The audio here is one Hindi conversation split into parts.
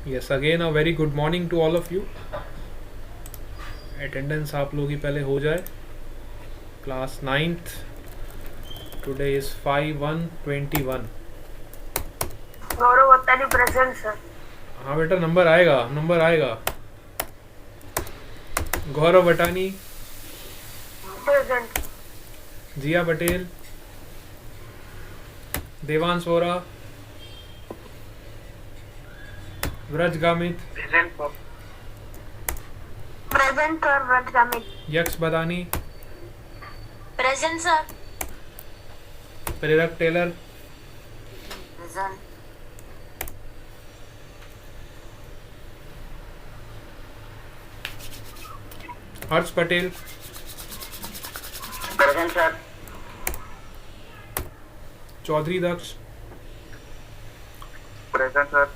Yes again a very good morning to all of you. Attendance आप लोगों की पहले हो जाए। Class ninth, today is 5/1/21। Gaurav Vattani present sir. हाँ बेटा, नंबर आएगा, नंबर आएगा। Gaurav Vatani, present. Jiya Patel, Devansh Vora, Vraj Gamit, present sir Vrat Gamit. Yaksh Badani, present sir. Prerak Tailor, present. Harsh Patel, present sir. Chaudhary Daksh, present sir.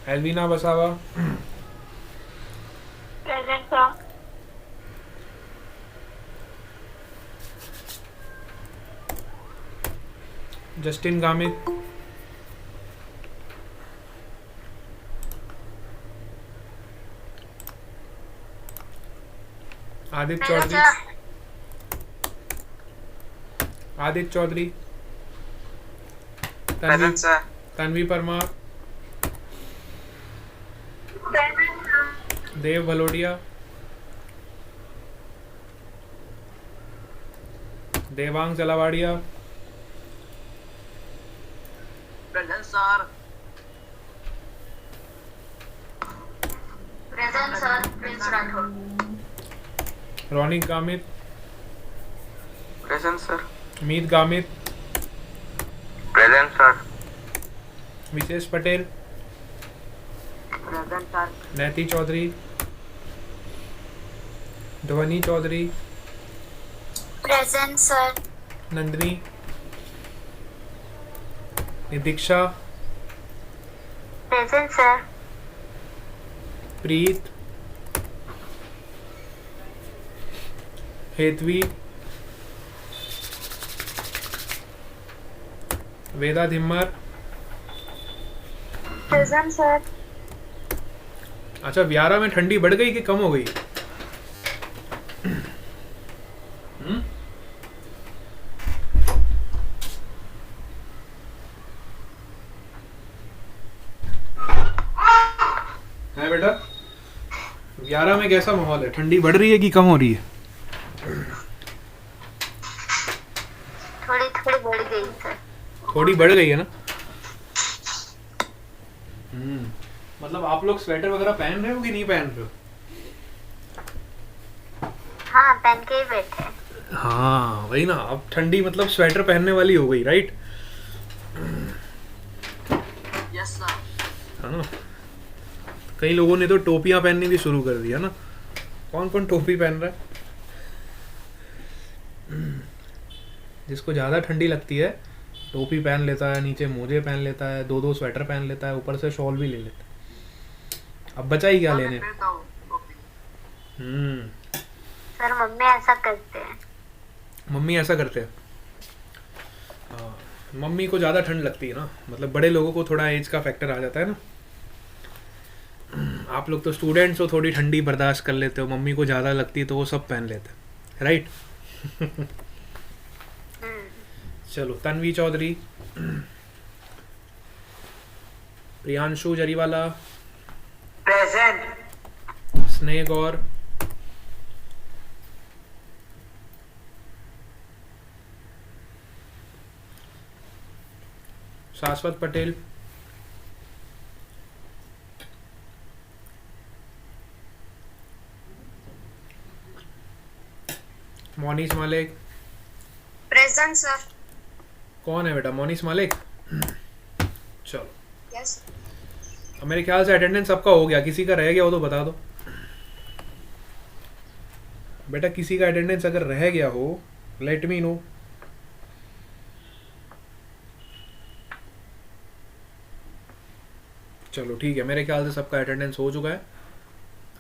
Elvina Basava, present sir. Justin Gamit, Aditya Chaudhary, Aditya Chaudhary, Tanvi, Tanvi Parmar, Dev Bhalodiya, Devang Jalavadiya, present sir. Present sir. Prince Rathore. Raunik Gamit, present sir. Meet Gamit, present sir. Vishesh Patel, present sir. Naiti Chaudhary, Dhwani Chaudhary, present sir. Nandini, Nidiksha, present sir. Preet, Hetvi, Veda Dhimmar. Present sir. अच्छा, व्यारा में ठंडी बढ़ गई कि कम हो गई? है बेटा, व्यारा में कैसा माहौल है? ठंडी बढ़ रही है कि कम हो रही है? थोड़ी थोड़ी बढ़ गई सर। थोड़ी बढ़ गई है ना। मतलब आप लोग स्वेटर वगैरह पहन रहे हो कि नहीं पहन रहे हो? हाँ, पहन के ही बैठे। हाँ वही ना, अब ठंडी मतलब स्वेटर पहनने वाली हो गई, राइट? Yes sir. हाँ, कई लोगों ने तो टोपियां पहननी भी शुरू कर दिया ना। कौन कौन टोपी पहन रहा है? जिसको ज़्यादा ठंडी लगती है टोपी पहन लेता है, नीचे मोजे पहन लेता है, दो दो स्वेटर पहन लेता है, ऊपर से शॉल भी ले लेता है। अब बचा ही क्या लेने? सर मम्मी ऐसा करते हैं। मम्मी ऐसा करते हैं। हाँ, मम्मी को ज़्यादा ठंड लगती है ना, मतलब बड़े लोगों को थोड़ा एज का फैक्टर आ जाता है ना। आप लोग तो स्टूडेंट्स हो, थोड़ी ठंडी बर्दाश्त कर लेते हो, मम्मी को ज़्यादा लगती है तो वो सब पहन लेते हैं, राइट? चलो, तन्वी चौधरी, प्रियांशु जरीवाला, प्रेजेंट। स्नेह गौर, शाश्वत पटेल, मोनीश मालिक। Present sir. कौन है बेटा मोनीश मालिक? चलो, यस। अब मेरे ख्याल से अटेंडेंस सबका हो गया, किसी का रह गया हो तो बता दो बेटा। किसी का अटेंडेंस अगर रह गया हो, लेट मी नो। चलो ठीक है, मेरे ख्याल से सबका अटेंडेंस हो चुका है।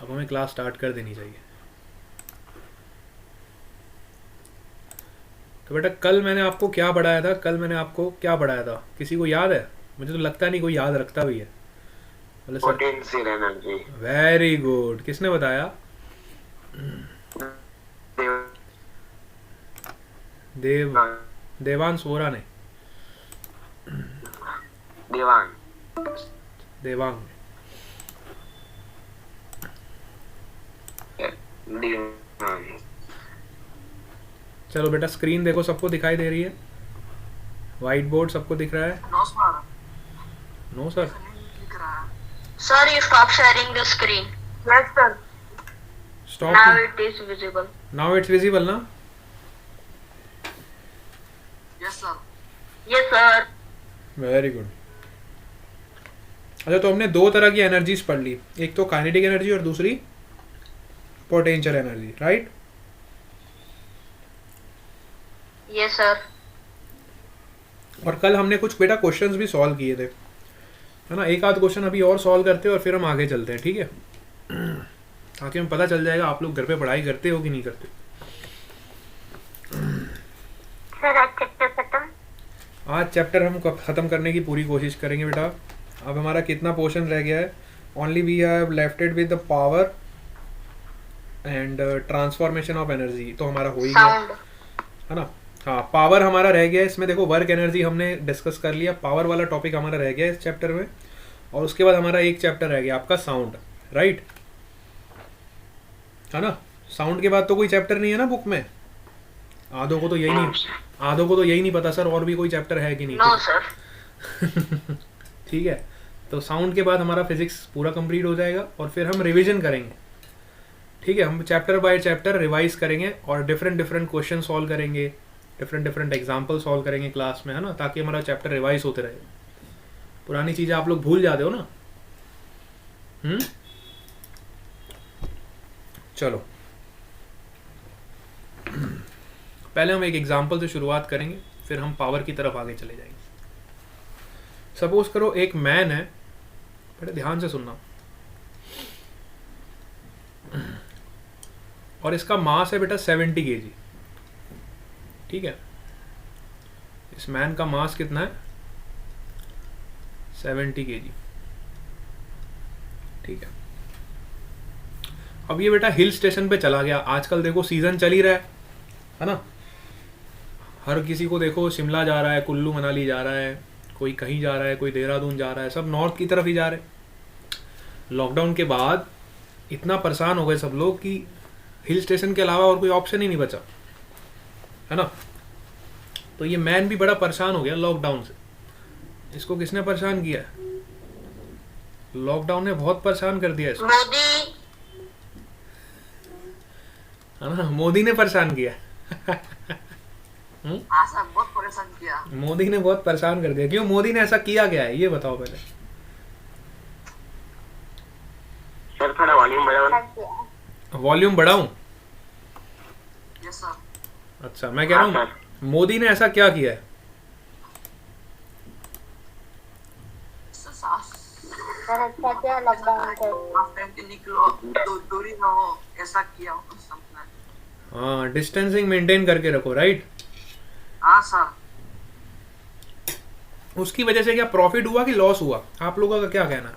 अब हमें क्लास स्टार्ट कर देनी चाहिए। तो बेटा, कल मैंने आपको क्या पढ़ाया था? कल मैंने आपको क्या पढ़ाया था, किसी को याद है? मुझे तो लगता नहीं कोई याद रखता भी है। बोले sir potential energy. Very good, किसने बताया? देव देवांश वोरा ने, देवांग। देवांग। देवांग। चलो बेटा स्क्रीन देखो, सबको दिखाई दे रही है? व्हाइट बोर्ड सबको दिख रहा है? No sir, no sir. नहीं दिख रहा है। Sir, you stop sharing the screen. Yes sir, stop. Now it is visible. Now it's visible ना? Yes sir. Yes, sir. Very good. अच्छा, तो हमने दो तरह की एनर्जीज पढ़ ली, एक तो काइनेटिक एनर्जी और दूसरी potential energy, right? Yes, sir. और कल हमने कुछ बेटा क्वेश्चंस भी सॉल्व किए थे, है ना? एक आध क्वेश्चन अभी और सॉल्व करते हैं और फिर हम आगे चलते हैं, ठीक है? ताकि हमें पता चल जाएगा आप लोग घर पे पढ़ाई करते हो कि नहीं करते। Sir, आज चैप्टर खत्म। आज चैप्टर हम ख़त्म करने की पूरी कोशिश करेंगे बेटा। अब हमारा कितना पोर्शन रह गया है? Only we have left it with the power and transformation of energy, तो हमारा हो ही गया, Sound. है ना? हाँ, पावर हमारा रह गया है इसमें। देखो वर्क एनर्जी हमने डिस्कस कर लिया, पावर वाला टॉपिक हमारा रह गया है इस चैप्टर में। और उसके बाद हमारा एक चैप्टर रह गया आपका साउंड, राइट? है ना? साउंड के बाद तो कोई चैप्टर नहीं है ना बुक में? आधों को तो यही नहीं पता सर और भी कोई चैप्टर है कि नहीं। No, sir. ठीक है, तो साउंड के बाद हमारा फिजिक्स पूरा कंप्लीट हो जाएगा और फिर हम रिवीजन करेंगे, ठीक है? हम चैप्टर बाय चैप्टर रिवाइज करेंगे और डिफरेंट क्वेश्चन सॉल्व करेंगे, डिफरेंट एग्जाम्पल सॉल्व करेंगे क्लास में, है ना? ताकि हमारा चैप्टर रिवाइज होते रहे। पुरानी चीज़ें आप लोग भूल जाते हो ना। चलो पहले हम एक एग्जाम्पल से शुरुआत करेंगे, फिर हम पावर की तरफ आगे चले जाएंगे। सपोज करो एक मैन है, बड़े ध्यान से सुनना, और इसका मास है बेटा 70 kg, ठीक है? इस मैन का मास कितना है? 70 kg, ठीक है? अब ये बेटा हिल स्टेशन पे चला गया। आजकल देखो सीजन चल ही रहा है ना? हर किसी को देखो शिमला जा रहा है, कुल्लू मनाली जा रहा है, कोई कहीं जा रहा है, कोई देहरादून जा रहा है, सब नॉर्थ की तरफ ही जा रहे हैं। लॉकडाउन के बाद इतना परेशान हो गए सब लोग कि हिल स्टेशन के अलावा और कोई ऑप्शन ही नहीं बचा, है ना? तो ये मैन भी बड़ा परेशान हो गया लॉकडाउन से। इसको किसने परेशान किया? लॉकडाउन ने बहुत परेशान कर दिया इसको, मोदी। है ना? मोदी ने परेशान किया। हाँ सर, बहुत परेशान किया। मोदी ने बहुत परेशान कर दिया। क्यों? मोदी ने ऐसा किया क्या है, ये बताओ पहले। सर थोड़ा वॉल्यूम बढ़ाओ ना। वॉल्यूम बढ़ाऊं? Yes sir. अच्छा, मैं कह रहा हाँ, हूँ मोदी ने ऐसा क्या किया है? सर अच्छा क्या लॉकडाउन कर निकलो, दूरी रहो, ऐसा किया सबने। हाँ, डिस्टेंसिंग मेंटेन करके रखो, राइट? हाँ सर। उसकी वजह से क्या प्रॉफिट हुआ कि लॉस हुआ? आप लोगों का क्या कहना है?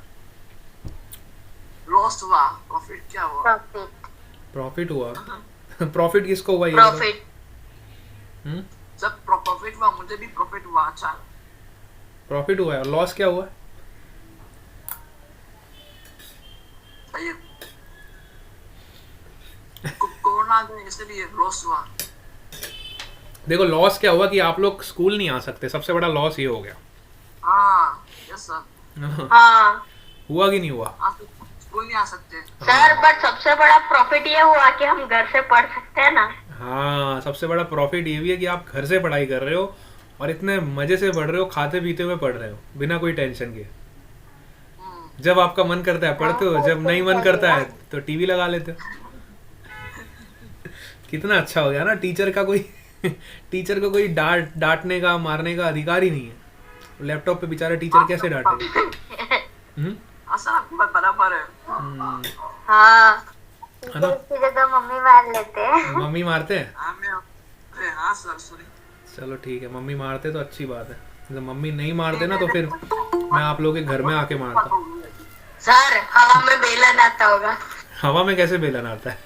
लॉस हुआ, प्रॉफिट क्या हुआ? प्रॉफिट। प्रॉफिट हुआ। प्रॉफिट किसको हुआ ये बताओ? प्रॉफिट। जब प्रॉफिट हुआ मुझे भी प्रॉफिट हुआ। अच्छा, प्रॉफिट हुआ है। और लॉस क्या हुआ? ये कोरोना में इसलिए लॉस हुआ। देखो लॉस क्या हुआ कि आप लोग स्कूल नहीं आ सकते, सबसे बड़ा लॉस ये हो गया। हाँ यस सर। हाँ हुआ कि नहीं हुआ? स्कूल नहीं आ सकते सर, बट सबसे बड़ा प्रॉफिट ये हुआ कि हम घर से पढ़ सकते हैं ना। हाँ, सबसे बड़ा प्रॉफिट ये भी है कि आप घर से पढ़ाई कर रहे हो और इतने मजे से पढ़ रहे हो, खाते पीते हुए पढ़ रहे हो, बिना कोई टेंशन के। जब आपका मन करता है पढ़ते हो, जब नहीं मन करता है तो टीवी लगा लेते हो। कितना अच्छा हो गया ना? टीचर को कोई डांटने का मारने का अधिकार ही नहीं है। लैपटॉप पे बेचारा टीचर कैसे डांटे? हाँ सर, आपकी बात बराबर है। हाँ, है ना? इसकी जगह मम्मी मार लेते हैं। मम्मी मारते हैं? हाँ सर, सॉरी। चलो ठीक है, मम्मी मारते तो अच्छी बात है। जब मम्मी नहीं मारते ना तो फिर मैं आप लोगों के घर में आके मारता। सर हवा में बेलन आता होगा। हवा में कैसे बेलन आता है?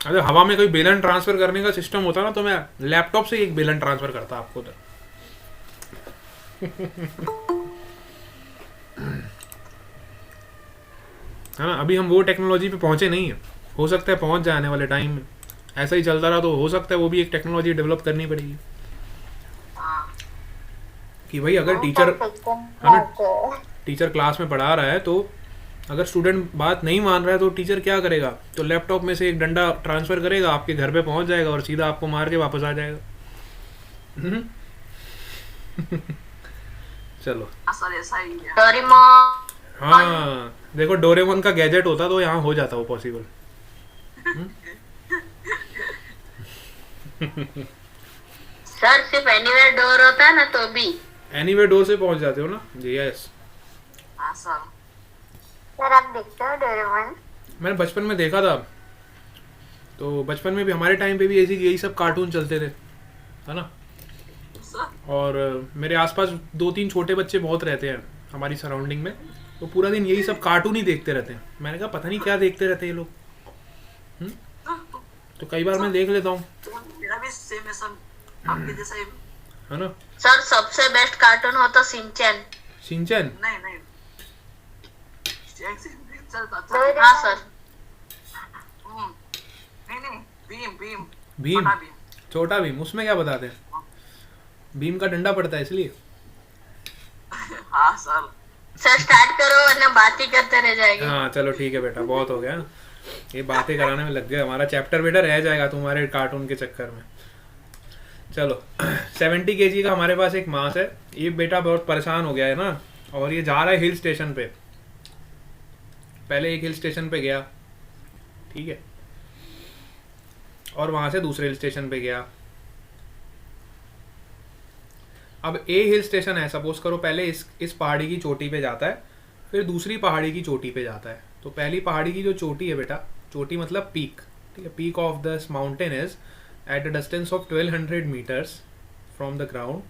अगर हवा में कोई बेलन ट्रांसफर करने का सिस्टम होता ना तो मैं लैपटॉप से एक बेलन ट्रांसफर करता आपको उधर। है ना, अभी हम वो टेक्नोलॉजी पे पहुंचे नहीं है, हो सकता है पहुंच जाए आने वाले टाइम में। ऐसा ही चलता रहा तो हो सकता है वो भी एक टेक्नोलॉजी डेवलप करनी पड़ेगी कि भाई अगर टीचर है ना, टीचर क्लास में पढ़ा रहा है तो अगर स्टूडेंट बात नहीं मान रहा है तो टीचर क्या करेगा, तो लैपटॉप में से एक डंडा ट्रांसफर करेगा, आपके घर पे पहुंच जाएगा और सीधा आपको मार के वापस आ जाएगा। चलो सर ऐसा ही है। डोरेमोन। हाँ देखो, डोरेमोन का गैजेट होता तो यहाँ हो जाता वो पॉसिबल। सर सिर्फ एनीवेयर डोर होता ना तो भी। एनीवे डोर से पहुंच जाते हो ना जी। यस हाँ सर। सर आप देखते हो डोरेमोन? मैंने बचपन में देखा था, तो बचपन में भी हमारे टाइम पे भी ऐसी यही सब कार्टून चलते थे, है ना। सर और मेरे आसपास 2-3 छोटे बच्चे बहुत रहते हैं हमारी सराउंडिंग में, तो पूरा दिन यही सब कार्टून ही देखते रहते हैं। मैंने कहा पता नहीं क्या देखते रहते हैं ये लोग। तो कई बार मैं देख लेता हूँ, मेरा भी सेम ऐसा आपके जैसा ही। है ना। सर सबसे बेस्ट कार्टून हो तो शिनचैन। शिनचैन? नहीं नहीं चलता हाँ सर। नहीं नहीं भीम भीम भीम, छोटा भीम। छोटा भीम, उसमें क्या बताते हैं? भीम का डंडा पड़ता है इसलिए। हाँ सर। सर स्टार्ट करो वरना बात ही करते रह जाएंगे। हाँ चलो ठीक है बेटा, बहुत हो गया, ये बातें कराने में लग गए। हमारा चैप्टर बेटा रह जाएगा तुम्हारे कार्टून के चक्कर में। चलो 70 kg का हमारे पास एक मास है। ये बेटा बहुत परेशान हो गया है ना, और ये जा रहा है हिल स्टेशन पे। पहले एक हिल स्टेशन पे गया, ठीक है, और वहां से दूसरे हिल स्टेशन पे गया। अब ए हिल स्टेशन है, सपोज करो पहले इस पहाड़ी की चोटी पे जाता है, फिर दूसरी पहाड़ी की चोटी पे जाता है। तो पहली पहाड़ी की जो चोटी है बेटा, चोटी मतलब पीक, ठीक है, peak of this mountain is at a distance of 1200 meters from the ground,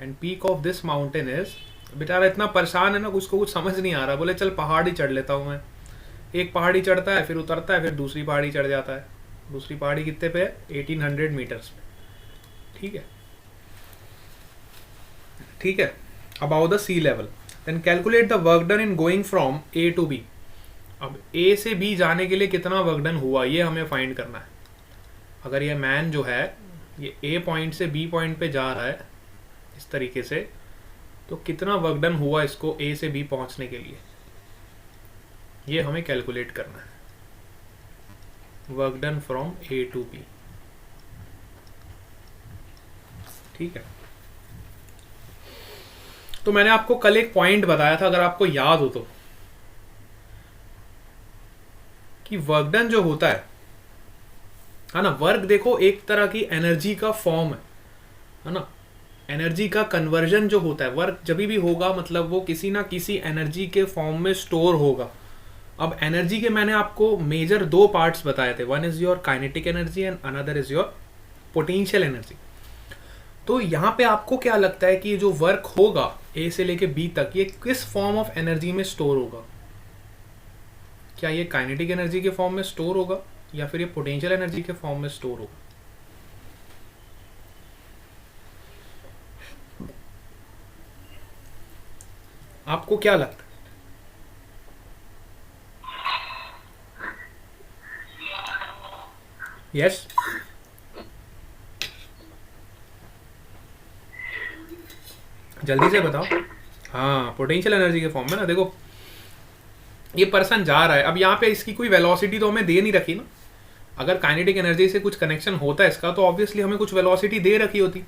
and peak of this mountain is, बेचारा इतना परेशान है ना, उसको कुछ समझ नहीं आ रहा, बोले चल पहाड़ी चढ़ लेता हूँ मैं। एक पहाड़ी चढ़ता है, फिर उतरता है, फिर दूसरी पहाड़ी चढ़ जाता है। दूसरी पहाड़ी कितने पे है? 1800 meters पे, ठीक है, ठीक है, about the sea level. Then calculate the work done in going from A to B. अब ए से बी जाने के लिए कितना वर्क डन हुआ ये हमें फाइंड करना है। अगर ये मैन जो है ये ए पॉइंट से बी पॉइंट पे जा रहा है इस तरीके से, तो कितना वर्क डन हुआ इसको ए से बी पहुंचने के लिए, ये हमें कैलकुलेट करना है। Work done from A to B, ठीक है। तो मैंने आपको कल एक पॉइंट बताया था, अगर आपको याद हो तो, कि वर्क डन जो होता है ना, वर्क देखो एक तरह की एनर्जी का फॉर्म है ना। एनर्जी का कन्वर्जन जो होता है, वर्क जब भी होगा मतलब वो किसी ना किसी एनर्जी के फॉर्म में स्टोर होगा। अब एनर्जी के मैंने आपको मेजर 2 पार्ट्स बताए थे, one is your kinetic energy and another is your potential energy. तो यहाँ पे आपको क्या लगता है कि जो वर्क होगा ए से लेके बी तक, ये किस फॉर्म ऑफ एनर्जी में स्टोर होगा? क्या ये काइनेटिक एनर्जी के फॉर्म में स्टोर होगा या फिर ये पोटेंशियल एनर्जी के फॉर्म में स्टोर होगा? आपको क्या लगता है? यस जल्दी से बताओ। हाँ, पोटेंशियल एनर्जी के फॉर्म में ना। देखो ये पर्सन जा रहा है, अब यहाँ पे इसकी कोई वेलोसिटी तो हमें दे नहीं रखी ना। अगर काइनेटिक एनर्जी से कुछ कनेक्शन होता है इसका तो ऑब्वियसली हमें कुछ वेलोसिटी दे रखी होती,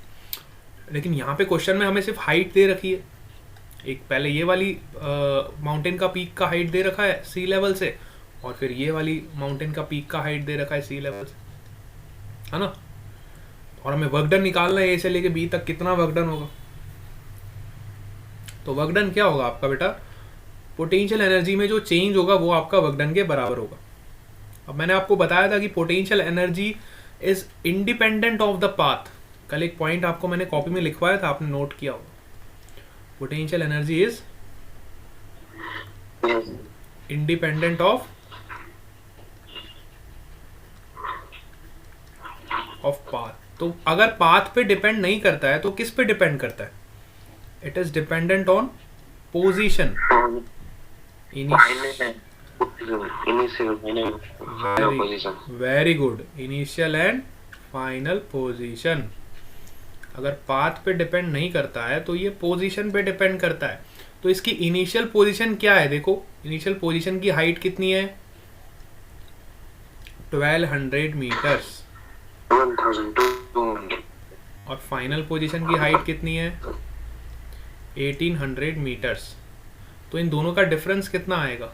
लेकिन यहाँ पे क्वेश्चन में हमें सिर्फ हाइट दे रखी है। एक पहले ये वाली माउंटेन का पीक का हाइट दे रखा है सी लेवल से, और फिर ये वाली माउंटेन का पीक का हाइट दे रखा है सी लेवल से, है ना। और हमें वर्क डन निकालना है ए से लेके बी तक, कितना वर्क डन होगा। तो वर्क डन क्या होगा आपका बेटा? पोटेंशियल एनर्जी में जो चेंज होगा वो आपका वर्क डन के बराबर होगा। अब मैंने आपको बताया था कि potential energy is independent of the path. कल एक पॉइंट आपको मैंने कॉपी में लिखवाया था, आपने नोट किया होगा। Potential energy is Yes. Independent of path. तो अगर पाथ पे डिपेंड नहीं करता है तो किस पे डिपेंड करता है? It is dependent on position. Initial, final position. Very good, initial and final position. अगर पाथ पे डिपेंड नहीं करता है तो ये पोजीशन पे डिपेंड करता है। तो इसकी इनिशियल पोजीशन क्या है? देखो, इनिशियल पोजीशन की हाइट कितनी है? 1200 मीटर्स। 1200. और फाइनल पोजीशन की हाइट कितनी है? 1800 मीटर्स। तो इन दोनों का डिफरेंस कितना आएगा?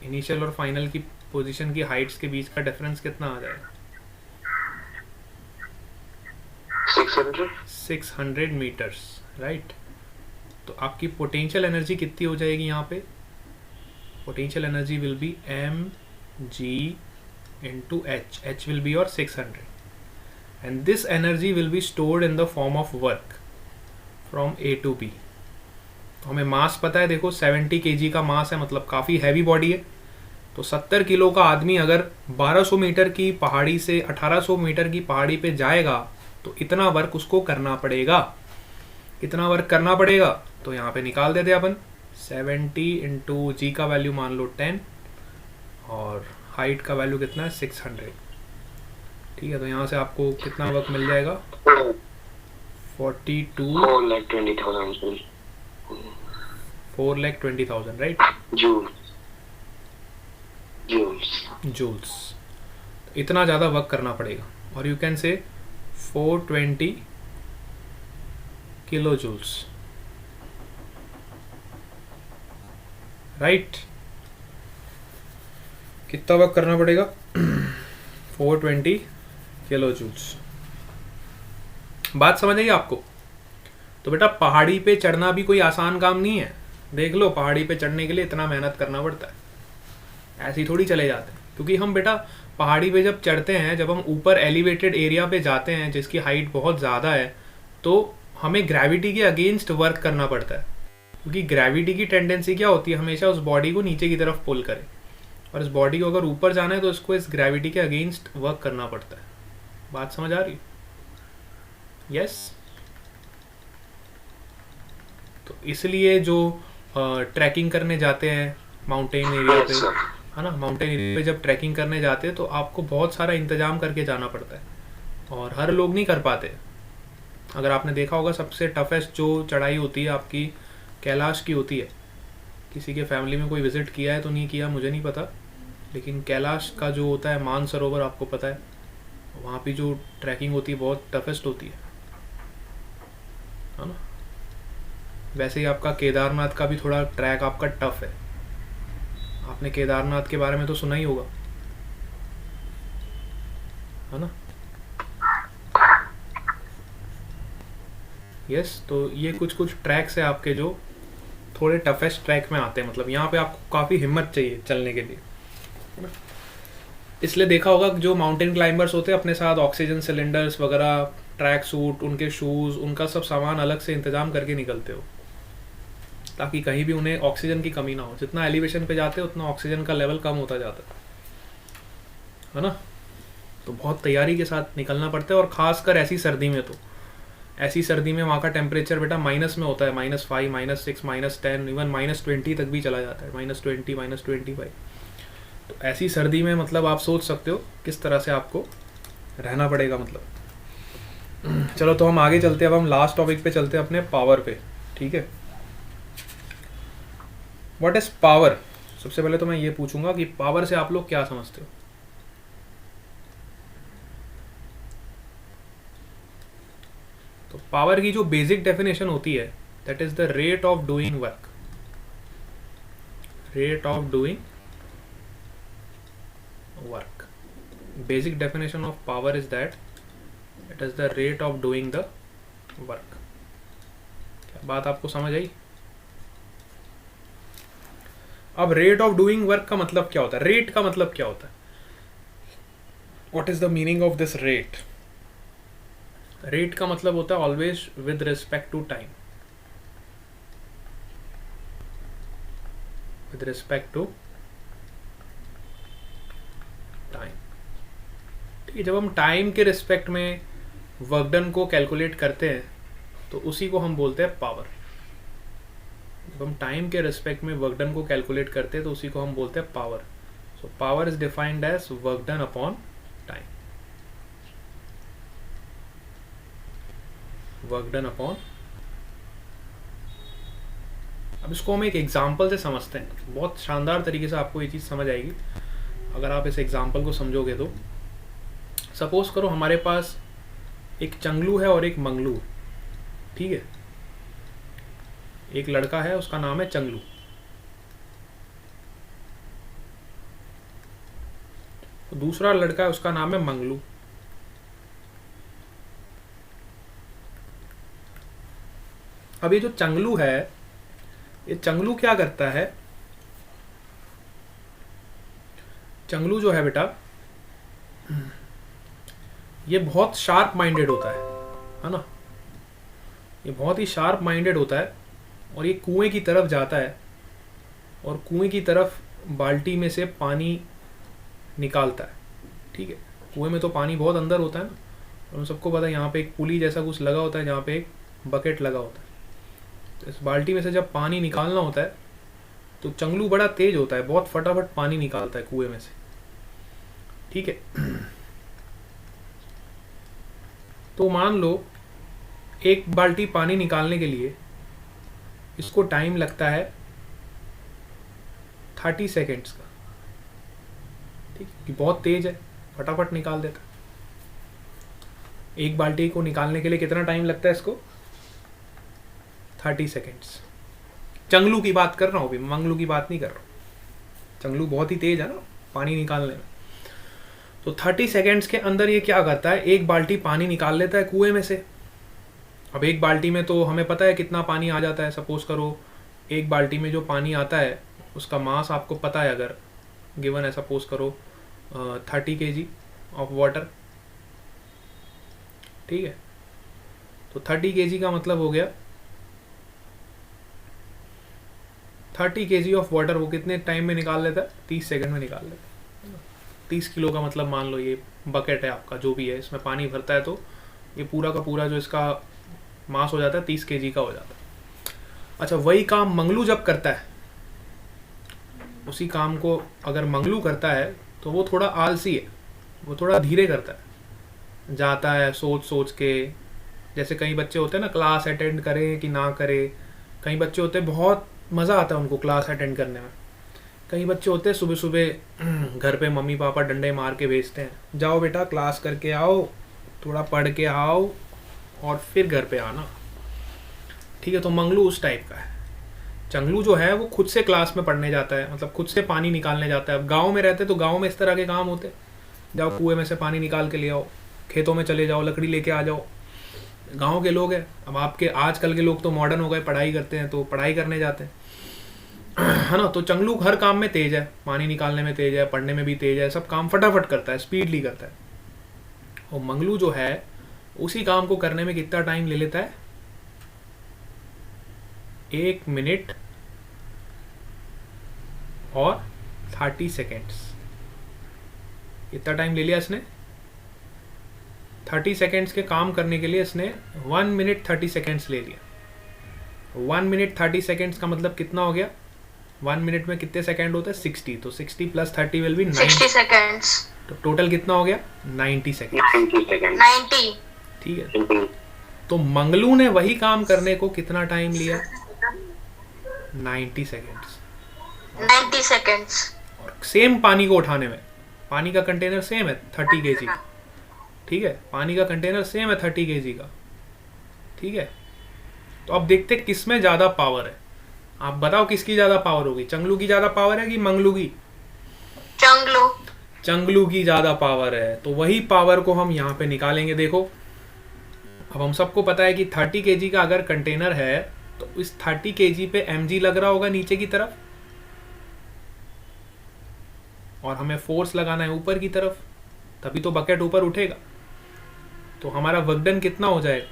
इनिशियल और फाइनल की पोजीशन की हाइट्स के बीच का डिफरेंस कितना आ जाएगा? 600. 600 मीटर्स, राइट। तो आपकी पोटेंशियल एनर्जी कितनी हो जाएगी यहाँ पे? Potential energy will be mg into h will be your 600, and this energy will be stored in the form of work from A to B। तो हमें मास पता है, देखो 70 kg का मास है, मतलब काफ़ी हैवी बॉडी है। तो 70 किलो का आदमी अगर 1200 मीटर की पहाड़ी से 1800 मीटर की पहाड़ी पे जाएगा तो इतना वर्क उसको करना पड़ेगा। कितना वर्क करना पड़ेगा? तो यहाँ पे निकाल देते अपन। 70 इंटू जी का वैल्यू मान लो 10 और हाइट का वैल्यू कितना है? 600। ठीक है, तो यहाँ से आपको कितना वर्क मिल जाएगा? 42 4,20,000 4,20,000, राइट? जूल्स। इतना ज़्यादा वर्क करना पड़ेगा। और you can say 420 kilo joules, right? कितना वर्क करना पड़ेगा? 420 किलो जूल्स। बात समझ आई आपको? तो बेटा पहाड़ी पे चढ़ना भी कोई आसान काम नहीं है। देख लो, पहाड़ी पे चढ़ने के लिए इतना मेहनत करना पड़ता है, ऐसे ही थोड़ी चले जाते हैं। क्योंकि हम बेटा पहाड़ी पे जब चढ़ते हैं, जब हम ऊपर एलिवेटेड एरिया पे जाते हैं जिसकी हाइट बहुत ज़्यादा है, तो हमें ग्रेविटी के अगेंस्ट वर्क करना पड़ता है। क्योंकि ग्रेविटी की टेंडेंसी क्या होती है? हमेशा उस बॉडी को नीचे की तरफ पुल करे, और इस बॉडी को अगर ऊपर जाना है तो इसको इस ग्रेविटी के अगेंस्ट वर्क करना पड़ता है। बात समझ आ रही? यस। तो इसलिए जो ट्रैकिंग करने जाते हैं माउंटेन एरिया पे, है ना, माउंटेन एरिया पे जब ट्रैकिंग करने जाते हैं तो आपको बहुत सारा इंतजाम करके जाना पड़ता है, और हर लोग नहीं कर पाते। अगर आपने देखा होगा, सबसे टफेस्ट जो चढ़ाई होती है आपकी कैलाश की होती है। किसी के फैमिली में कोई विजिट किया है तो नहीं किया, मुझे नहीं पता, लेकिन कैलाश का जो होता है मानसरोवर, आपको पता है, वहाँ पे जो ट्रैकिंग होती है बहुत टफेस्ट होती है ना। वैसे ही आपका केदारनाथ का भी थोड़ा ट्रैक आपका टफ है। आपने केदारनाथ के बारे में तो सुना ही होगा, है ना? यस। तो ये कुछ कुछ ट्रैक्स है आपके जो थोड़े टफेस्ट ट्रैक में आते हैं। मतलब यहाँ पे आपको काफ़ी हिम्मत चाहिए चलने के लिए, है ना? इसलिए देखा होगा जो माउंटेन क्लाइंबर्स होते हैं अपने साथ ऑक्सीजन सिलेंडर्स वगैरह, ट्रैक सूट, उनके शूज़, उनका सब सामान अलग से इंतजाम करके निकलते हो, ताकि कहीं भी उन्हें ऑक्सीजन की कमी ना हो। जितना एलिवेशन पे जाते हैं उतना ऑक्सीजन का लेवल कम होता जाता है ना। तो बहुत तैयारी के साथ निकलना पड़ता है, और ख़ासकर ऐसी सर्दी में। तो ऐसी सर्दी में वहाँ का टेम्परेचर बेटा माइनस में होता है, -5, -6, -10, इवन -20 तक भी चला जाता है, -20, -25। तो ऐसी सर्दी में मतलब आप सोच सकते हो किस तरह से आपको रहना पड़ेगा। मतलब चलो, तो हम आगे चलते हैं। अब हम लास्ट टॉपिक पे चलते हैं, अपने पावर पे। ठीक है, व्हाट इज पावर? सबसे पहले तो मैं ये पूछूंगा कि पावर से आप लोग क्या समझते हो? तो पावर की जो बेसिक डेफिनेशन होती है, that is the rate of doing work. Rate of doing work. Basic definition of power is that it is the rate of doing the work. क्या बात आपको समझ आई? अब रेट ऑफ डूइंग वर्क का मतलब क्या होता है? रेट का मतलब क्या होता है? What is the meaning of this rate? Rate का मतलब होता है always with respect to time, with respect to time. ठीक है, जब हम टाइम के रिस्पेक्ट में वर्क डन को कैलकुलेट करते हैं तो उसी को हम बोलते हैं पावर। जब हम टाइम के रिस्पेक्ट में वर्क डन को कैलकुलेट करते हैं तो उसी को हम बोलते हैं power. So power is defined as work done upon time, work done upon. अब इसको हम एक एग्जाम्पल से समझते हैं, बहुत शानदार तरीके से आपको ये चीज़ समझ आएगी अगर आप इस एग्जाम्पल को समझोगे तो। सपोज करो हमारे पास एक चंगलू है और एक मंगलू, ठीक है। एक लड़का है उसका नाम है चंगलू, दूसरा लड़का है उसका नाम है मंगलू। अब ये जो चंगलू है, ये चंगलू क्या करता है? चंगलू जो है बेटा, ये बहुत शार्प माइंडेड होता है ना। ये बहुत ही शार्प माइंडेड होता है और ये कुएं की तरफ जाता है और कुएं की तरफ बाल्टी में से पानी निकालता है, ठीक है। कुएं में तो पानी बहुत अंदर होता है ना, और हम सबको पता है यहाँ पे एक पुली जैसा कुछ लगा होता है जहाँ पे एक बकेट लगा होता है। तो इस बाल्टी में से जब पानी निकालना होता है तो चंगलू बड़ा तेज होता है, बहुत फटाफट पानी निकालता है कुएं में से, ठीक है। तो मान लो एक बाल्टी पानी निकालने के लिए इसको टाइम लगता है 30 सेकेंड्स का, ठीक है। बहुत तेज है, फटाफट निकाल देता है। एक बाल्टी को निकालने के लिए कितना टाइम लगता है इसको? 30 सेकेंड्स। चंगलू की बात कर रहा हूँ अभी, मंगलू की बात नहीं कर रहा हूँ। चंगलू बहुत ही तेज है ना पानी निकालने में। तो 30 सेकेंड्स के अंदर ये क्या करता है? एक बाल्टी पानी निकाल लेता है कुएं में से। अब एक बाल्टी में तो हमें पता है कितना पानी आ जाता है। सपोज करो एक बाल्टी में जो पानी आता है उसका मास आपको पता है, अगर गिवन है सपोज करो 30 kg ऑफ वाटर, ठीक है। तो 30 kg का मतलब हो गया 30 kg ऑफ वाटर वो कितने टाइम में निकाल लेता है? 30 सेकंड में निकाल लेता है। 30 किलो का मतलब मान लो ये बकेट है आपका जो भी है, इसमें पानी भरता है तो ये पूरा का पूरा जो इसका मास हो जाता है 30 kg का हो जाता है। अच्छा, वही काम मंगलू जब करता है, उसी काम को अगर मंगलू करता है तो वो थोड़ा आलसी है, वो थोड़ा धीरे करता है, जाता है सोच सोच के। जैसे कई बच्चे होते हैं ना, क्लास अटेंड करें कि ना करें। कई बच्चे होते हैं बहुत मज़ा आता है उनको क्लास अटेंड करने में। कई बच्चे होते हैं सुबह सुबह घर पे मम्मी पापा डंडे मार के भेजते हैं, जाओ बेटा क्लास करके आओ, थोड़ा पढ़ के आओ और फिर घर पे आना, ठीक है। तो मंगलू उस टाइप का है। चंगलू जो है वो खुद से क्लास में पढ़ने जाता है, मतलब खुद से पानी निकालने जाता है। अब गाँव में रहते तो गाँव में इस तरह के काम होते, जाओ कुएं में से पानी निकाल के ले आओ, खेतों में चले जाओ लकड़ी लेके आ जाओ। गाँव के लोग हैं। अब आपके आजकल के लोग तो मॉडर्न हो गए, पढ़ाई करते हैं तो पढ़ाई करने जाते हैं, है ना। तो चंगलू हर काम में तेज है, पानी निकालने में तेज है, पढ़ने में भी तेज है, सब काम फटाफट करता है, स्पीडली करता है। और मंगलू जो है उसी काम को करने में कितना टाइम ले लेता है? 1 मिनट और 30 सेकेंड्स। कितना टाइम ले लिया इसने? 30 सेकेंड्स के काम करने के लिए इसने 1 मिनट 30 सेकेंड्स ले लिया। 1 मिनट 30 सेकेंड्स का मतलब कितना हो गया? 1 मिनट में कितने सेकेंड होते हैं? 60। तो 60 प्लस 30 विल बी 60 seconds. तो टोटल कितना हो गया? 90 सेकेंड, 90 seconds. 90. ठीक है। तो मंगलू ने वही काम करने को कितना टाइम लिया? 90 सेकेंड्स। 90 seconds. और सेम पानी को उठाने में, पानी का कंटेनर सेम है 30 kg, ठीक है। पानी का कंटेनर सेम है 30 kg का, ठीक है। तो अब देखते किस में ज़्यादा पावर है। आप बताओ किसकी ज़्यादा पावर होगी? चंगलू की ज़्यादा पावर है कि मंगलू की? चंगलू. चंगलू की ज़्यादा पावर है। तो वही पावर को हम यहाँ पे निकालेंगे। देखो अब हम सबको पता है कि 30 kg का अगर कंटेनर है तो इस 30 kg पे mg लग रहा होगा नीचे की तरफ, और हमें फोर्स लगाना है ऊपर की तरफ, तभी तो बकेट ऊपर उठेगा। तो हमारा वर्क डन कितना हो जाएगा?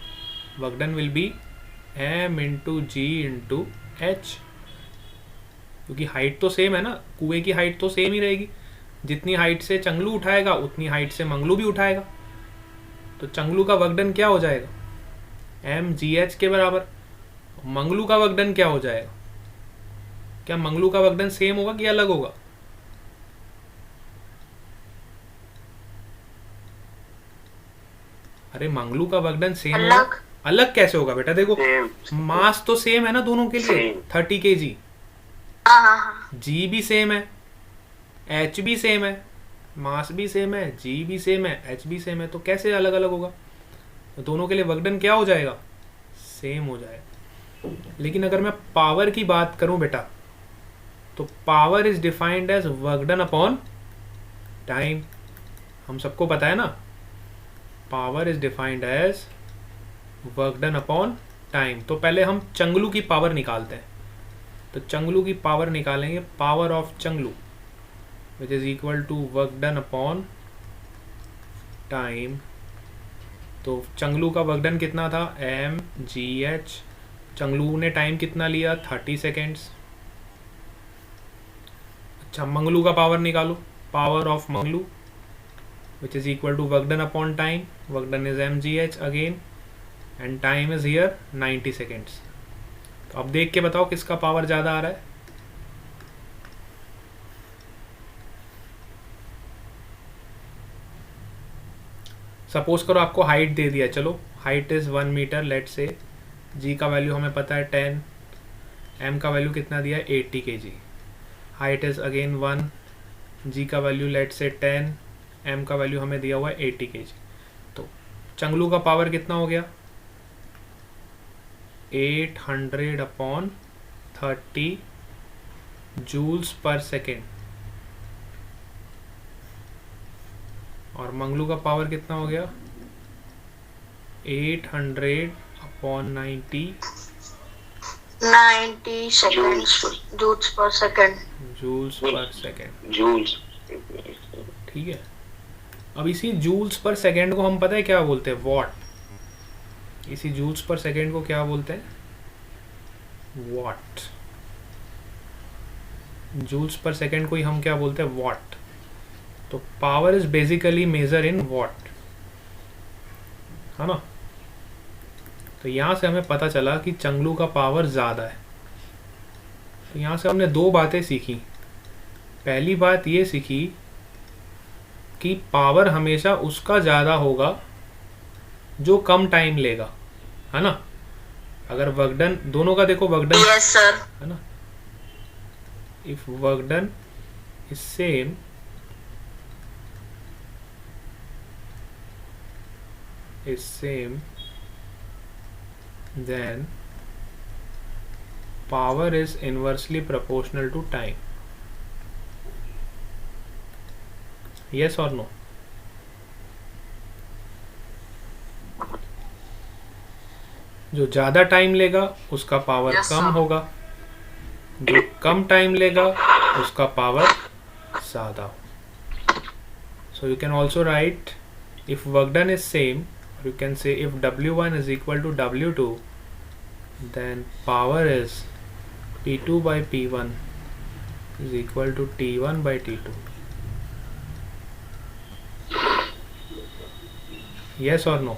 Work done will be m into G into H, क्योंकि हाइट तो सेम है ना, कुएं की हाइट तो सेम ही रहेगी। जितनी हाइट से चंगलू उठाएगा उतनी हाइट से मंगलू भी उठाएगा। तो चंगलू का वर्क डन क्या हो जाएगा? एम जी एच के बराबर। मंगलू का वर्क डन क्या हो जाएगा? क्या मंगलू का वर्क डन सेम होगा कि अलग होगा? अरे मंगलू का वर्क डन सेम होगा। अलग। अलग कैसे होगा बेटा? देखो Same. मास तो सेम है ना दोनों के लिए, Same. 30 kg। हाँ हाँ हाँ। जी भी सेम है, एच भी सेम है, मास भी सेम है, जी भी सेम है, एच भी सेम है, तो कैसे अलग अलग होगा? तो दोनों के लिए वर्क डन क्या हो जाएगा? सेम हो जाएगा। लेकिन अगर मैं पावर की बात करूं बेटा, तो power is defined as work done upon time. हम सबको पता है ना, power is defined as work done upon time. तो पहले हम चंगलू की पावर निकालते हैं। तो चंगलू की पावर निकालेंगे, पावर ऑफ चंगलू which is equal to work done upon time. तो चंगलू का वर्क डन कितना था? M G H. चंगलू ने टाइम कितना लिया? 30 सेकेंड्स। अच्छा, मंगलू का पावर निकालो, power of Manglu which is equal to work done upon time. Work done is mgh again and time is here 90 seconds. तो अब देख के बताओ किसका पावर ज़्यादा आ रहा है? सपोज करो आपको हाइट दे दिया, चलो हाइट इज़ 1 मीटर, लेट से जी का वैल्यू हमें पता है 10, एम का वैल्यू कितना दिया है? 80 kg। हाइट इज़ अगेन 1, जी का वैल्यू लेट से 10, एम का वैल्यू हमें दिया हुआ है 80 kg। तो चंगलू का पावर कितना हो गया? 800 अपॉन 30 जूल्स पर सेकेंड। और मंगलू का पावर कितना हो गया? 800 upon 90 seconds joules per second। Joules per second. Joules. ठीक है। अब इसी जूल्स पर सेकेंड को हम पता है क्या बोलते हैं? वॉट। इसी जूल्स पर सेकेंड को क्या बोलते हैं? वॉट। जूल्स पर सेकेंड को ही हम क्या बोलते हैं? वॉट। तो power is basically measure in watt, है ना। तो यहाँ से हमें पता चला कि चंगलू का पावर ज़्यादा है। तो यहाँ से हमने दो बातें सीखी। पहली बात ये सीखी कि पावर हमेशा उसका ज़्यादा होगा जो कम टाइम लेगा, है ना। अगर वर्क डन, दोनों का देखो वर्क डन, यस सर। है ना। If work done is same, then power is inversely proportional to time. Yes or no? जो ज़्यादा टाइम लेगा उसका पावर Yes, कम sir. होगा, जो कम टाइम लेगा उसका पावर ज़्यादा। So you can also write, if work done is same, or you can say if W1 is equal to W2, then power is P2 by P1 is equal to T1 by T2. Yes or no?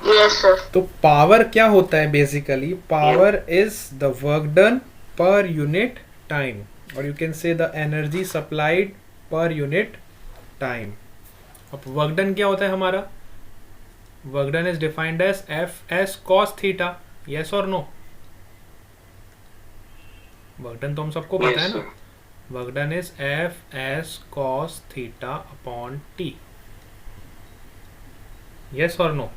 Yes sir. तो पावर क्या होता है? Basically power is the work done per unit time, और you can say the energy supplied per unit time. अब वर्क डन क्या होता है हमारा? Work done is defined as F S cos theta. Yes or no? Work done तो हम सबको पता है Yes, ना। sir. Work done is F S cos theta upon T. Yes or no?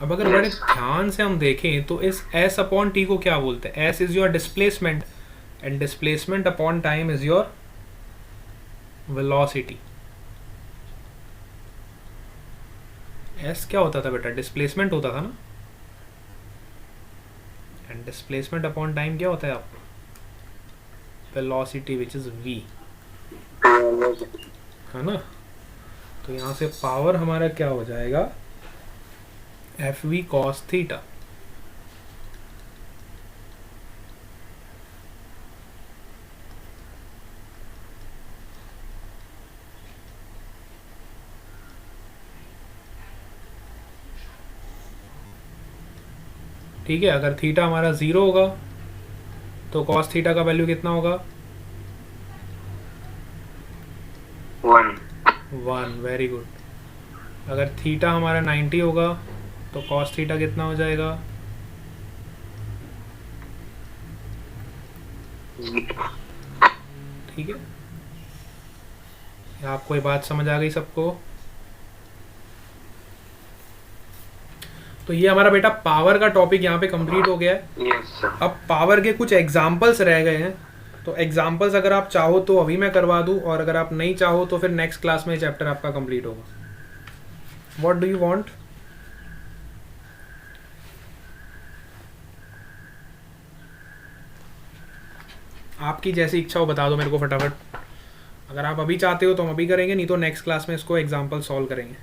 अब अगर बड़े Yes. ध्यान से हम देखें तो इस s अपॉन टी को क्या बोलते हैं? s is your displacement and displacement upon time is your velocity. s क्या होता था बेटा? डिस्प्लेसमेंट होता था ना, एंड डिस्प्लेसमेंट अपॉन टाइम क्या होता है आपको? वेलोसिटी विच इज v, है ना। तो यहाँ से पावर हमारा क्या हो जाएगा, एफ वी कॉस थीटा। ठीक है, अगर थीटा हमारा 0 होगा तो कॉस थीटा का वैल्यू कितना होगा, 1। Very good. अगर थीटा हमारा 90 होगा तो कॉस थीटा कितना हो जाएगा, ठीक है। आपको ये बात समझ आ गई सबको? तो ये हमारा बेटा पावर का टॉपिक यहाँ पे कंप्लीट हो गया है। Yes sir. अब पावर के कुछ एग्जाम्पल्स रह गए हैं, तो एग्जाम्पल्स अगर आप चाहो तो अभी मैं करवा दूं, और अगर आप नहीं चाहो तो फिर नेक्स्ट क्लास में चैप्टर आपका कंप्लीट होगा। What do you want? आपकी जैसी इच्छा हो बता दो मेरे को फटाफट। अगर आप अभी चाहते हो तो हम अभी करेंगे, नहीं तो नेक्स्ट क्लास में इसको एग्जाम्पल सॉल्व करेंगे।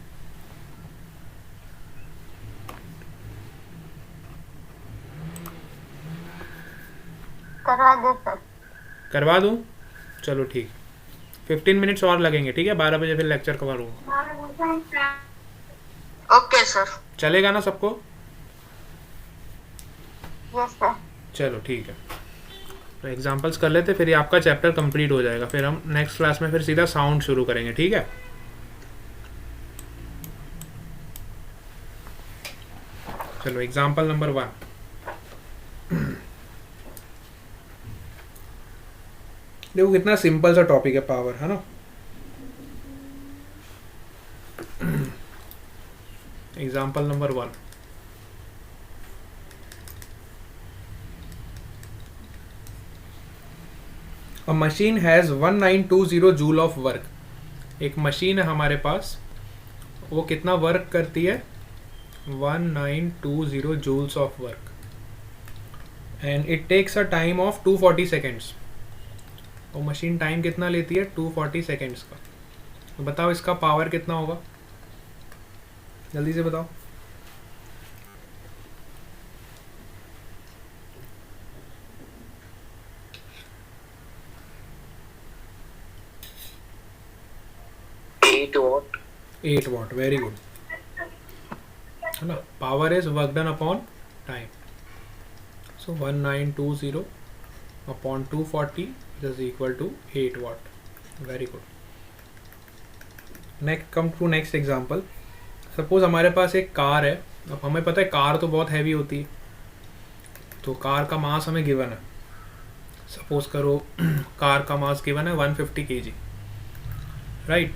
करवा दो सर। करवा दूं? चलो ठीक, 15 मिनट्स और लगेंगे, ठीक है। 12 बजे फिर लेक्चर कवर होगा। Okay sir. चलेगा ना सबको? Yes sir. चलो ठीक है, तो एग्जाम्पल्स कर लेते, फिर ये आपका चैप्टर कंप्लीट हो जाएगा। फिर हम नेक्स्ट क्लास में फिर सीधा साउंड शुरू करेंगे, ठीक है। चलो एग्जाम्पल नंबर 1। देखो कितना सिंपल सा टॉपिक है पावर, है ना। Example number 1। A machine has 1920 joule of work. एक मशीन है हमारे पास, वो कितना वर्क करती है, 1920 joules of work, and it takes a time of 240 seconds. वो मशीन टाइम कितना लेती है, 240 सेकेंड्स का। तो बताओ इसका पावर कितना होगा, जल्दी से बताओ। At what. वेरी गुड, है ना। Power is work done upon time, so 1920 upon 240 is equal to 8 watt. Very good. Next, come to next example. Suppose हमारे पास एक कार है। अब हमें पता है कार तो बहुत हैवी होती है, तो कार का मास हमें गिवन है। सपोज करो कार का मास गिवन है 150 kg, राइट।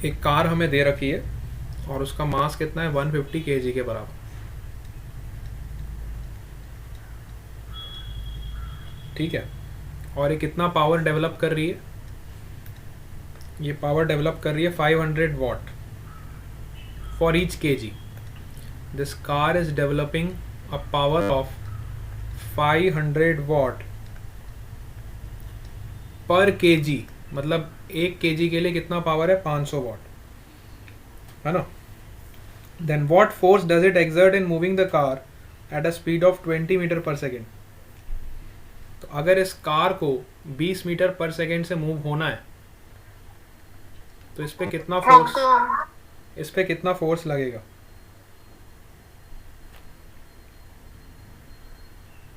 एक कार हमें दे रखी है और उसका मास कितना है, 150 kg के बराबर, ठीक है। और ये कितना पावर डेवलप कर रही है, ये पावर डेवलप कर रही है 500 what for each KG. This car is developing a power of 500 what पर केजी, मतलब एक केजी के लिए कितना पावर है, 500 वॉट, है ना। Then what force does it exert in moving the car at a speed of 20 metre per second. तो अगर इस कार को 20 मीटर पर सेकेंड से मूव होना है तो इस पे कितना फोर्स लगेगा।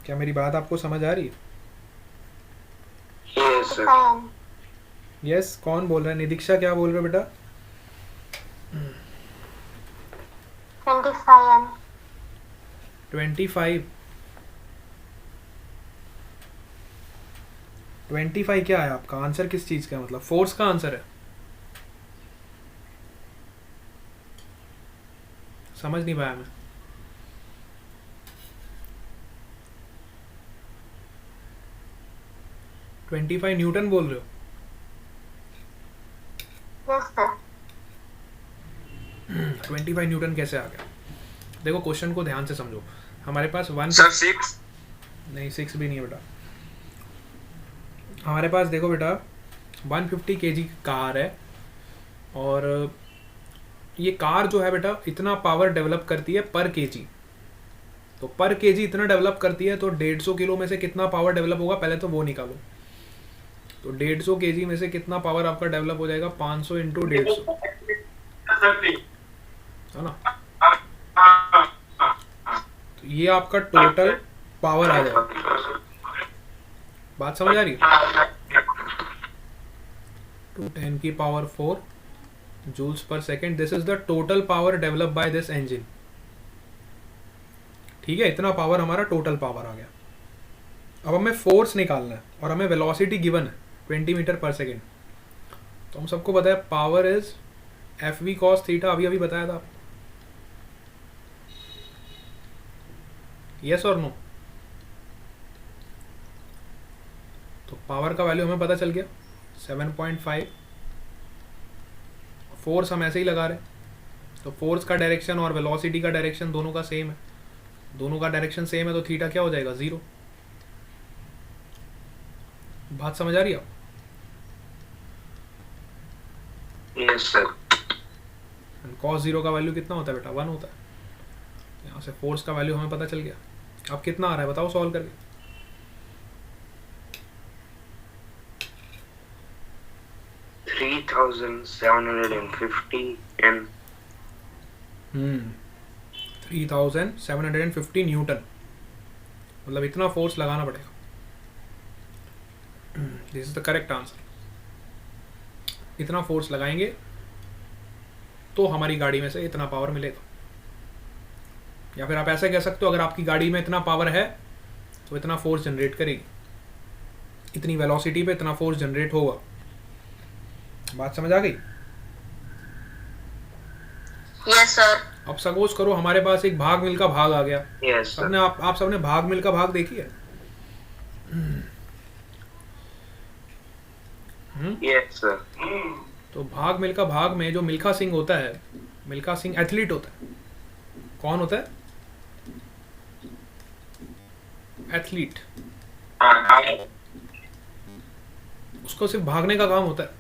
क्या मेरी बात आपको समझ आ रही है? Yes sir. यस, कौन बोल रहा है? निदीक्षा क्या बोल रहे हो बेटा? 25। 25 क्या है आपका आंसर? किस चीज का, मतलब फोर्स का आंसर है? समझ नहीं पाया मैं। $25 न्यूटन बोल रहे हो? Yes sir. 25 न्यूटन कैसे आ गया? देखो क्वेश्चन को ध्यान से समझो। हमारे पास वन सर 6 नहीं 6 भी नहीं है बेटा। हमारे पास देखो बेटा 150 kg कार है, और ये कार जो है बेटा इतना पावर डेवलप करती है पर केजी। तो पर केजी इतना डेवलप करती है, तो 150 किलो में से कितना पावर डेवलप होगा पहले तो वो निकालो। तो 150 केजी में से कितना पावर आपका डेवलप हो जाएगा, 500 इंटू 150, है ना। तो ये आपका टोटल पावर आ जाएगा। बात समझ आ रही है? 210 की power 4 joules per second, this is the total power develop by this engine. ठीक है, इतना पावर हमारा टोटल पावर आ गया। अब हमें फोर्स निकालना है और हमें वेलोसिटी गिवन है 20 मीटर पर सेकेंड। तो हम सबको पता है power is F V cos theta, अभी बताया था। Yes or no? तो पावर का वैल्यू हमें पता चल गया 7.5। फोर्स हम ऐसे ही लगा रहे, तो फोर्स का डायरेक्शन और वेलोसिटी का डायरेक्शन दोनों का सेम है, दोनों का डायरेक्शन सेम है, तो थीटा क्या हो जाएगा, 0। बात समझ आ रही है? Yes sir. कॉस 0 का वैल्यू कितना होता है बेटा, 1 होता है। यहाँ से फोर्स का वैल्यू हमें पता चल गया। अब कितना आ रहा है बताओ सॉल्व करके। 3750 and 3750 न्यूटन, मतलब इतना फोर्स लगाना पड़ेगा। This is the correct answer. इतना फोर्स लगाएंगे तो हमारी गाड़ी में से इतना पावर मिलेगा। या फिर आप ऐसे कह सकते हो, अगर आपकी गाड़ी में इतना पावर है तो इतना फोर्स जनरेट करेगी, इतनी वेलोसिटी पे इतना फोर्स जनरेट होगा। बात समझ आ गई? Yes sir. अब सपोज करो हमारे पास एक भाग मिल का भाग आ गया। Yes sir. सबने आप सबने भाग मिल का भाग देखी है? Yes sir. तो भाग मिल्खा भाग में जो मिल्खा सिंह होता है, मिल्खा सिंह एथलीट होता है। कौन होता है? एथलीट। उसको सिर्फ भागने का काम होता है।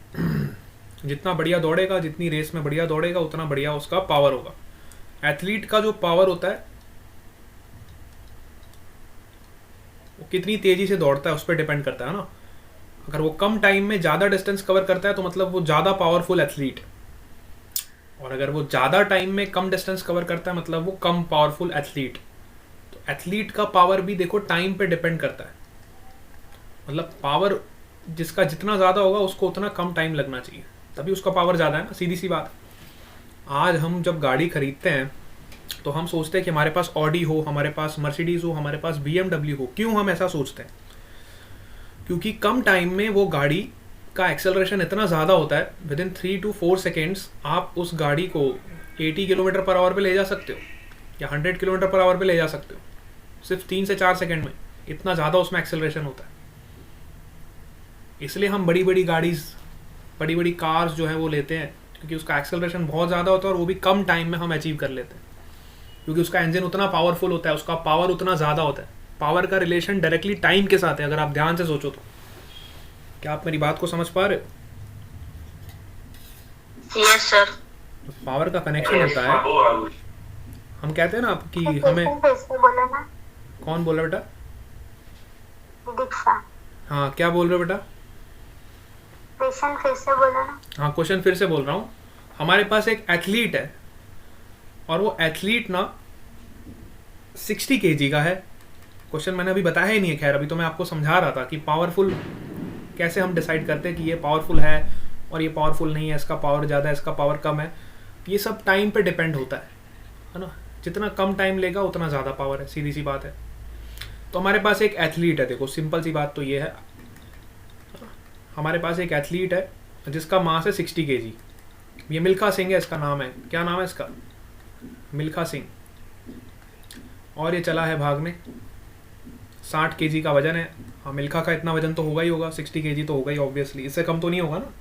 जितना बढ़िया दौड़ेगा, जितनी रेस में बढ़िया दौड़ेगा, उतना बढ़िया उसका पावर होगा। एथलीट का जो पावर होता है वो कितनी तेजी से दौड़ता है उस पर डिपेंड करता है ना। अगर वो कम टाइम में ज़्यादा डिस्टेंस कवर करता है तो मतलब वो ज़्यादा पावरफुल एथलीट, और अगर वो ज़्यादा टाइम में कम डिस्टेंस कवर करता है मतलब वो कम पावरफुल एथलीट। तो एथलीट का पावर भी देखो टाइम पे डिपेंड करता है, मतलब पावर जिसका जितना ज़्यादा होगा उसको उतना कम टाइम लगना चाहिए, तभी उसका पावर ज़्यादा है ना। सीधी सी बात। आज हम जब गाड़ी खरीदते हैं तो हम सोचते हैं कि हमारे पास ऑडी हो, हमारे पास मर्सिडीज़ हो, हमारे पास BMW हो। क्यों हम ऐसा सोचते हैं? क्योंकि कम टाइम में वो गाड़ी का एक्सेलरेशन इतना ज़्यादा होता है, विद इन 3 to 4 सेकेंड्स आप उस गाड़ी को 80 किलोमीटर पर आवर पे ले जा सकते हो या 100 किलोमीटर पर आवर पे ले जा सकते हो, सिर्फ 3 से 4 सेकेंड में। इतना ज़्यादा उसमें एक्सेलरेशन होता है। इसलिए हम बड़ी बड़ी गाड़ीज़, बड़ी बड़ी कार्स जो है वो लेते हैं, क्योंकि उसका एक्सेलरेशन बहुत ज़्यादा होता है और वो भी कम टाइम में हम अचीव कर लेते हैं, क्योंकि उसका इंजन उतना पावरफुल होता है, उसका पावर उतना ज़्यादा होता है। पावर का रिलेशन डायरेक्टली टाइम के साथ है, अगर आप ध्यान से सोचो तो। क्या आप मेरी बात को समझ पा रहे हो? Yes sir. पावर का कनेक्शन होता है। हम कहते हैं ना कि हमें, बोला ना कौन बोल रहा बेटा? दीक्षा। हाँ, क्या बोल रहे हो बेटा? क्वेश्चन फिर से बोला ना। हाँ, क्वेश्चन फिर से बोल रहा हूँ। हमारे पास एक एथलीट है और वो एथलीट ना 60 kg का है। क्वेश्चन मैंने अभी बताया ही नहीं है, खैर अभी तो मैं आपको समझा रहा था कि पावरफुल कैसे हम डिसाइड करते हैं कि ये पावरफुल है और ये पावरफुल नहीं है, इसका पावर ज़्यादा है, इसका पावर कम है। ये सब टाइम पे डिपेंड होता है ना। जितना कम टाइम लेगा उतना ज़्यादा पावर है, सीधी सी बात है। तो हमारे पास एक एथलीट है, देखो सिंपल सी बात तो ये है, हमारे पास एक एथलीट है जिसका मास है 60 kg। ये मिल्खा सिंह है, इसका नाम है, क्या नाम है इसका? मिल्खा सिंह। और ये चला है भागने, 60 kg का वजन है। हाँ, मिल्खा का इतना वजन तो होगा ही होगा, 60 kg तो होगा ही ऑब्वियसली, इससे कम तो नहीं होगा ना।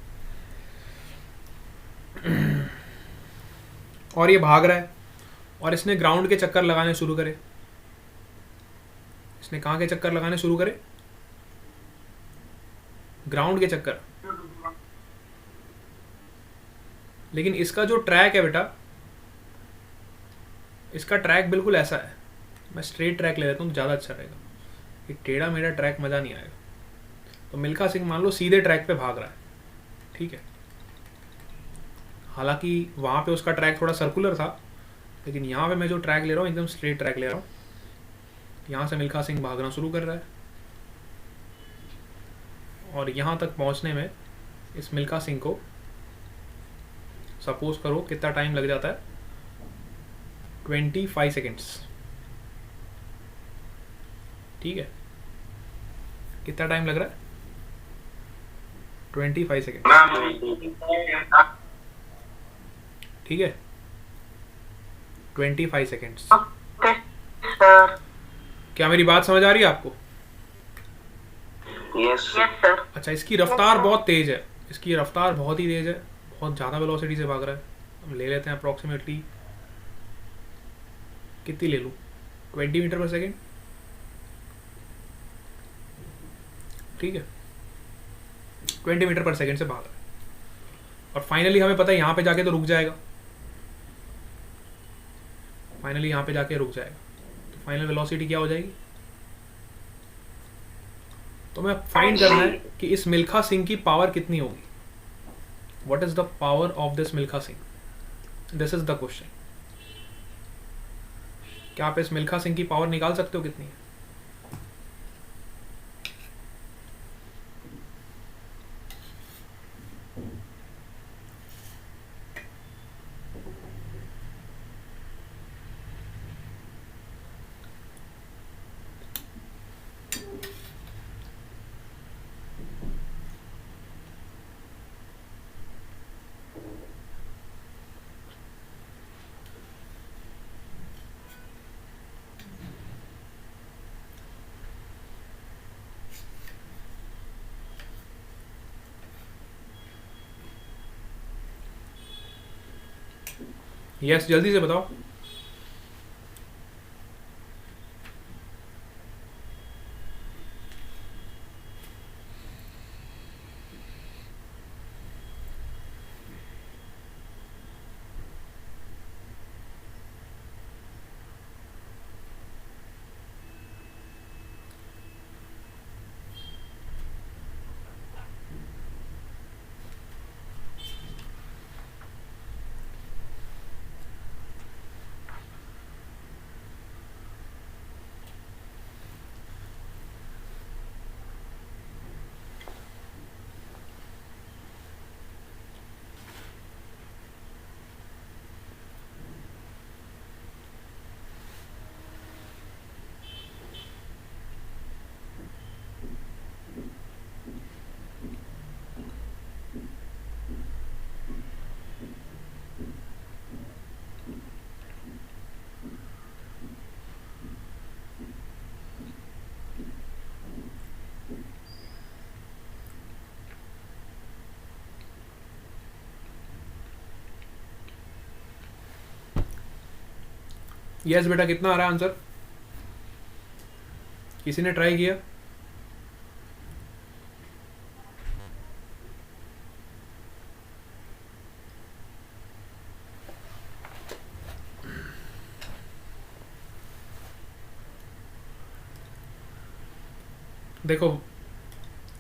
और ये भाग रहा है और इसने ग्राउंड के चक्कर लगाने शुरू करे। इसने कहाँ के चक्कर लगाने शुरू करे? ग्राउंड के चक्कर। लेकिन इसका जो ट्रैक है बेटा, इसका ट्रैक बिल्कुल ऐसा है। मैं स्ट्रेट ट्रैक ले लेता हूँ तो ज़्यादा अच्छा रहेगा, ये टेढ़ा मेरा ट्रैक मज़ा नहीं आएगा। तो मिल्खा सिंह मान लो सीधे ट्रैक पे भाग रहा है, ठीक है। हालांकि वहाँ पे उसका ट्रैक थोड़ा सर्कुलर था, लेकिन यहाँ पे मैं जो ट्रैक ले रहा हूँ एकदम स्ट्रेट ट्रैक ले रहा हूँ। यहाँ से मिल्खा सिंह भागना शुरू कर रहा है और यहाँ तक पहुँचने में इस मिल्खा सिंह को सपोज करो कितना टाइम लग जाता है, 25 सेकेंड्स, ठीक है। कितना टाइम लग रहा है? 25 सेकेंड, ठीक है। 25 सेकेंड्स। सर। क्या मेरी बात समझ आ रही है आपको? Yes yes sir. अच्छा, इसकी रफ्तार बहुत तेज है, इसकी रफ्तार बहुत ही तेज है, बहुत ज़्यादा वेलोसिटी से भाग रहा है। हम ले लेते हैं अप्रॉक्सीमेटली, कितनी ले लूँ, 20 मीटर पर सेकेंड, ठीक है। 20 मीटर पर सेकेंड से भाग रहा है और फाइनली हमें पता है यहाँ पे जाके तो रुक जाएगा, फाइनली यहाँ पे जाके रुक जाएगा। तो फाइनल वेलोसिटी क्या हो जाएगी? तो मैं फाइंड करना है कि इस मिल्खा सिंह की पावर कितनी होगी। What is the power of this Milkha Singh? This is the question. क्या आप इस मिल्खा सिंह की पावर निकाल सकते हो कितनी है? यस, जल्दी से बताओ। यस बेटा, कितना आ रहा है आंसर? किसी ने ट्राई किया? देखो,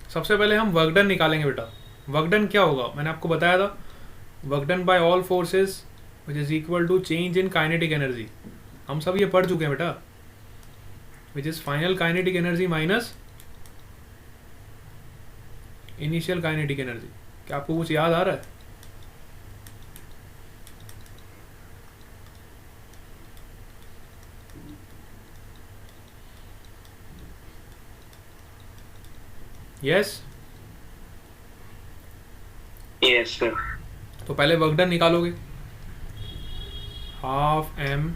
सबसे पहले हम वर्क डन निकालेंगे बेटा। वर्क डन क्या होगा, मैंने आपको बताया था, work done by all forces which is equal to change in kinetic energy. हम सब ये पढ़ चुके हैं बेटा, which is final kinetic energy minus initial kinetic energy. क्या आपको कुछ याद आ रहा है? Yes yes sir. तो पहले वर्क डन निकालोगे, half M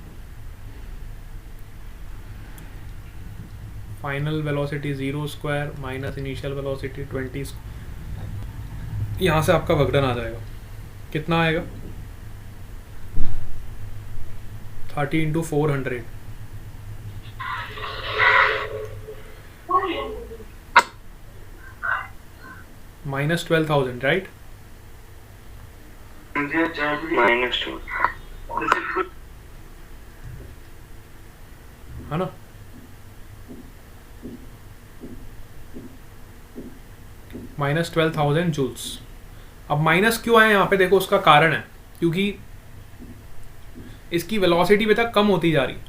final velocity 0 square minus initial velocity 20 यहाँ से आपका वर्क डन आ जाएगा। कितना आएगा? 30 × 400, -12,000 राइट, -2. है ना। -12,000 जूल्स। अब माइनस क्यों आए यहाँ पे, देखो उसका कारण है क्योंकि इसकी वेलोसिटी बेटा कम होती जा रही है।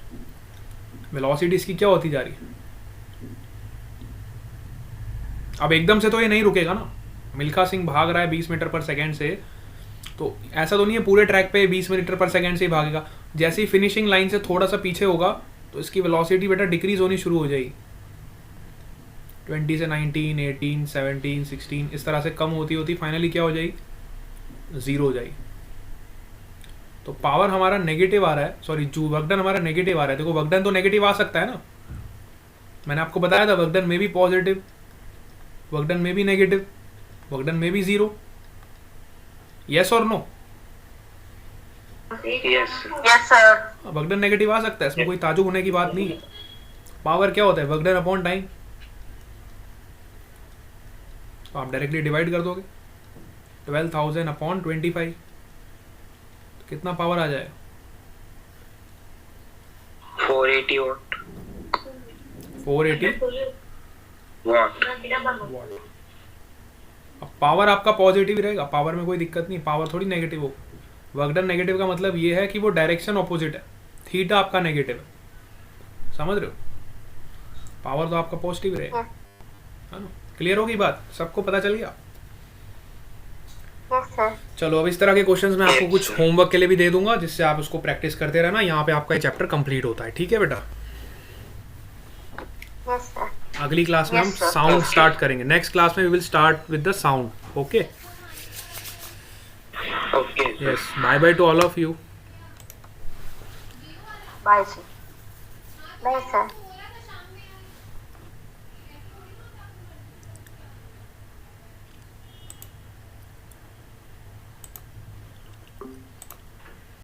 वेलोसिटी इसकी क्या होती जा रही है, अब एकदम से तो ये नहीं रुकेगा ना। मिल्खा सिंह भाग रहा है 20 मीटर पर सेकेंड से, तो ऐसा तो नहीं है पूरे ट्रैक पे 20 मीटर पर सेकेंड से ही भागेगा। जैसे ही फिनिशिंग लाइन से थोड़ा सा पीछे होगा तो इसकी वेलोसिटी बेटा डिक्रीज होनी शुरू हो जाएगी। 20 से 19, 18, 17, 16 इस तरह से कम होती होती फाइनली क्या हो जाएगी, 0 हो जाएगी। तो पावर हमारा नेगेटिव आ रहा है, सॉरी जो वर्क डन हमारा नेगेटिव आ रहा है। देखो वर्क डन तो नेगेटिव आ सकता है ना, मैंने आपको बताया था वर्क डन में भी पॉजिटिव, वर्क डन में भी नेगेटिव, वर्क डन में भी 0। Yes or no? Yes, sir. Yes sir. Work done negative आ सकता है, इसमें कोई ताजुब होने की बात नहीं है। पावर क्या होता है, वर्क डन अपॉन टाइम। तो आप डायरेक्टली डिवाइड कर दोगे 12,000 अपॉन 25, तो कितना पावर आ जाएगा, 480 watt. 480 Watt. वाट। अब पावर आपका पॉजिटिव रहेगा, पावर में कोई दिक्कत नहीं, पावर थोड़ी नेगेटिव हो। वर्क डन नेगेटिव का मतलब ये है कि वो डायरेक्शन ऑपोजिट है, थीटा आपका नेगेटिव है, समझ रहे हो। पावर तो आपका पॉजिटिव रहेगा, है ना। क्लियर होगी बात, सबको पता चल गया। Yes sir. चलो अब इस तरह के क्वेश्चंस मैं आपको Yes, कुछ sir. होमवर्क के लिए भी दे दूंगा जिससे आप उसको प्रैक्टिस करते रहना। यहाँ पे आपका ये चैप्टर कंप्लीट होता है, ठीक है बेटा। Yes sir. अगली क्लास में हम Yes, sir. Sound Okay. Start करेंगे, नेक्स्ट क्लास में we will start with the sound. Okay, Okay, sir. Yes, bye bye to all of you. Bye sir. Bye sir.